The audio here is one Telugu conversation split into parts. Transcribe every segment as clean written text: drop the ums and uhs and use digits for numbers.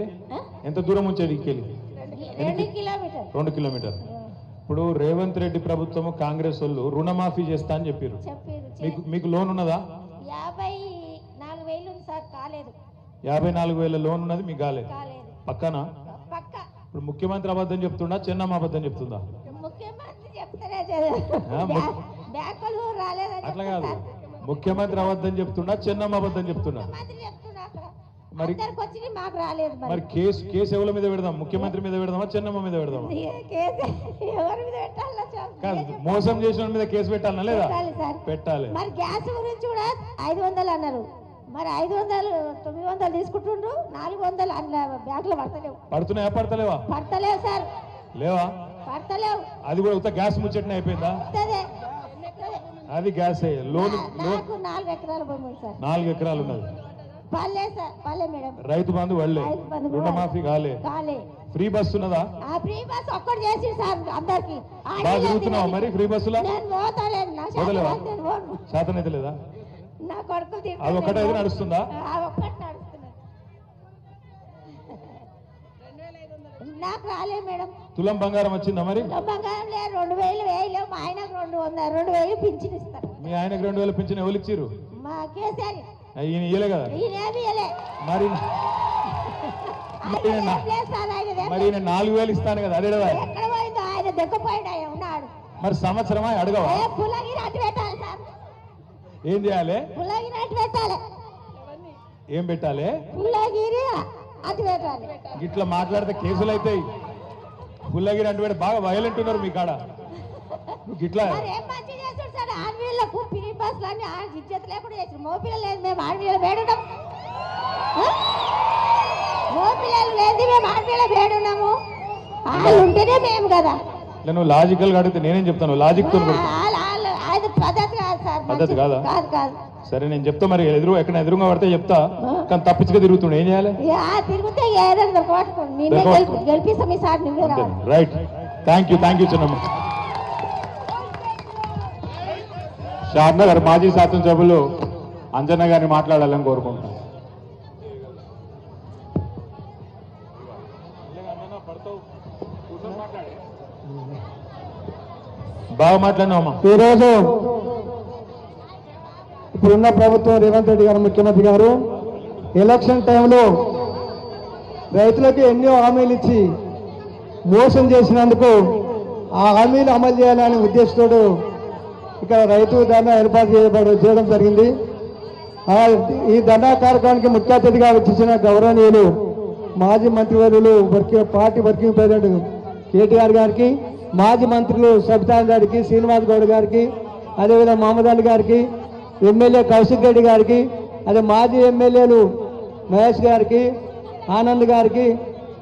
ఇడికెళ్ళి ఎంత దూరం ఉంచాడు ఇడికెళ్ళి 2 కిలోమీటర్ ఇప్పుడు రేవంత్ రెడ్డి ప్రభుత్వం కాంగ్రెస్ వాళ్ళు రుణమాఫీ చేస్తా అని చెప్పారు మీకు లోన్ ఉన్నదా 54,000 సార్ కాలేదు 54,000 లోన్ ఉన్నది మీకు కాలేదు పక్కన ఇప్పుడు ముఖ్యమంత్రి అబద్ధం చెప్తుండా చెన్నమ్మ అబద్ధం చెప్తుందా అట్లా కాదు ముఖ్యమంత్రి అబద్ధం చెప్తుండా చెన్నమ్మ అబద్ధం చెప్తున్నా మరి కేసు ఎవరి మీద పెడదాం ముఖ్యమంత్రి మీద పెడదామా చెన్నమ్మ మీద పెడదామా కాదు మోసం చేసిన మీద కేసు పెట్టాలనా లేదా పెట్టాలి మరి గ్యాస్ గురించి కూడా 500 అన్నారు మరి 500 900 తీసుకుంటుండ్రు 400 బ్యాగ్ లో పడుతున్నాయా పడతలేవా పడతలేవు సార్ లేవా పడతలేవు అది కూడా ఉత్త గ్యాస్ ముచ్చట్నే అయిపోయిందా అది గ్యాస్ లోన్ 4 ఎకరాలు భూమి సార్ 4 ఎకరాలు ఉన్నది రైతు బంధు వాళ్ళే రుణమాఫీ కాలే ఫ్రీ బస్ ఉన్నదా ఫ్రీ బస్ ఒక్కటి చేసి సార్ అందరికి బాగా తిరుగుతున్నావా మరి ఫ్రీ బస్సులా శాతం అయితే లేదా నా కొడుకు అది ఒక్కటే అయితే నడుస్తుందా నాకు రాలే మేడం తులం బంగారం వచ్చిందా మరి బంగారం లేదు 2,000 వేయలేవు మా ఆయనకు 200 పింఛన్ ఇస్తారు మీ ఆయనకు 2,000 పింఛన్ ఎవరు ఇచ్చారు మా కేసీఆర్ ఈయన ఇయ్యలే కదా మరి ఈయన 4,000 ఇస్తాను కదా అదే కదా ఆయన దెక్కపోయాడు ఉన్నాడు మరి సంవత్సరమా అడగవా ఏం చేయాలి ఏం పెట్టాలి ఇట్లా మాట్లాడితే కేసులు అవుతాయి పుల్లగిరి అంటే బాగా వైలెంట్ ఉన్నారు మీ కాడ ఇట్లా ఉంటేనే మేము కదా నేను లాజికల్ గా అడిగితే నేనేం చెప్తాను లాజిక్ తో పద్ధతి కాదా సరే నేను చెప్తా మరి ఎక్కడ ఎదురుగా పడితే చెప్తా కానీ తప్పించుగా తిరుగుతుండే ఏం చేయాలి రైట్ థ్యాంక్ యూ చిన్నమ్మ షాద్నగర్ గారు మాజీ శాసనసభ్యులు అంజన్న గారిని మాట్లాడాలని కోరుకుంటున్నాను బాగా మాట్లాడినామా ఈరోజు ఇప్పుడున్న ప్రభుత్వం రేవంత్ రెడ్డి గారు ముఖ్యమంత్రి గారు ఎలక్షన్ టైంలో రైతులకు ఎన్నో హామీలు ఇచ్చి మోసం చేసినందుకు ఆ హామీలు అమలు చేయాలనే ఉద్దేశంతో ఇక్కడ రైతు ధర్నా ఏర్పాటు చేయడం జరిగింది. ఈ ధర్నా కార్యక్రమానికి ముఖ్య అతిథిగా వచ్చిన గౌరవనీయులు మాజీ మంత్రివర్యులు పార్టీ వర్కింగ్ ప్రెసిడెంట్ కేటీఆర్ గారికి, మాజీ మంత్రులు సబితాన్ గారికి, శ్రీనివాస్ గౌడ్ గారికి, అదేవిధంగా మహమ్మద్ అలీ గారికి, ఎమ్మెల్యే కౌశిక్ రెడ్డి గారికి, అదే మాజీ ఎమ్మెల్యేలు మహేష్ గారికి, ఆనంద్ గారికి,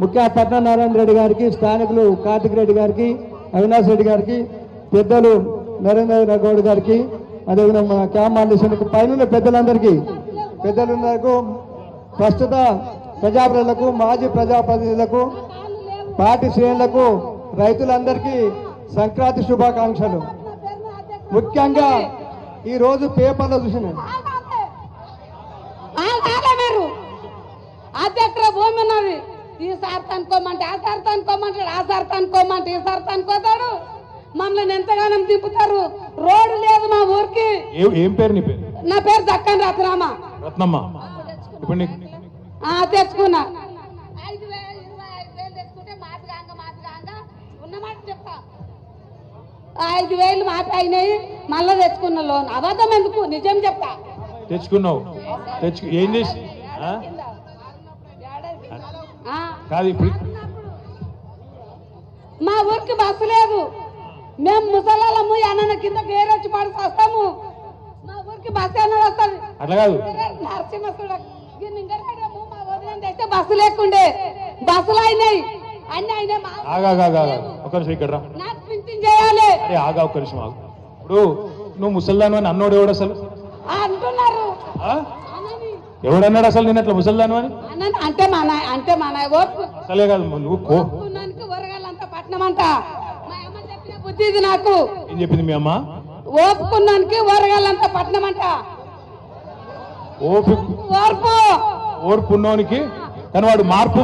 ముఖ్య పట్నారాయణ రెడ్డి గారికి, స్థానికులు కార్తిక్ రెడ్డి గారికి, అవినాష్ రెడ్డి గారికి, పెద్దలు నరేంద్ర గౌడ్ గారికి, అదేవిధంగా మన క్యాంప్ ఆంధ్రకి పైన పెద్దలకు ప్రస్తుత ప్రజాప్రతినిధులకు, మాజీ ప్రజాప్రతినిధులకు, పార్టీ శ్రేణులకు, రైతులందరికీ సంక్రాంతి శుభాకాంక్షలు. ముఖ్యంగా ఈ రోజు పేపర్లో చూసిన అధ్యక్షుల భూమి ఉన్నది, ఈసారి తనుకోమంటే ఆ సారి తనుకోమంటాడు, ఆ సారి తనుకోమంటే ఈసారి తనుకోతాడు. మమ్మల్ని ఎంతగానో దింపుతారు. రోడ్డు లేదు మా ఊరికి. ఏం పేరు నీ పేరు? నా పేరు దక్కన్ రత్నమ్మ. రత్నమ్మ ఇప్పుడు తెచ్చుకున్నా 5,000 తెచ్చుకుంటే మాపిగాంగా ఉన్నమాట చెప్తా. 5,000 మాపి అయినాయి, మళ్ళా తెచ్చుకున్న లోన్. అబద్ధం ఎందుకు, నిజం చెప్తా. తెచ్చుకున్నావు ఏం చేసి కాదు ఇప్పుడు మా ఊరికి బస్సు లేదు. మేము ముసలాళ్ళము అన్న కింద గేరొచ్చి పడి వస్తాము. మా ఊరికి బస్సు అన్నది వస్తుంది. అట్లా కాదు నరసింహసుడు మా వదిలేం తెస్తే బస్సు లేకుండే, బస్సులు అయినాయి, అన్ని అయినాయి. ఒక నిమిషం ఇక్కడ నాకు ప్రింటింగ్ చేయాలి. ఆగా ఒక్క నిమిషం ఆగు. ఇప్పుడు నువ్వు ముసల్దాను అని అన్నోడు ఎవడు అసలు అంటున్నారు? ఎవడన్నాడు అసలు నేను అట్లా ముసల్దాను అని? అంటే మన అసలే కాదు నువ్వు ఊరగాలంతా పట్నం అంట. మా అమ్మ చెప్పిన బుద్ధి ఇది నాకు. ఏం చెప్పింది మీ అమ్మ? ఓపుకున్నానికి ఊరగాలంతా పట్నం అంట. ఓర్పు ఉన్నోనికి కానీ వాడు మార్పు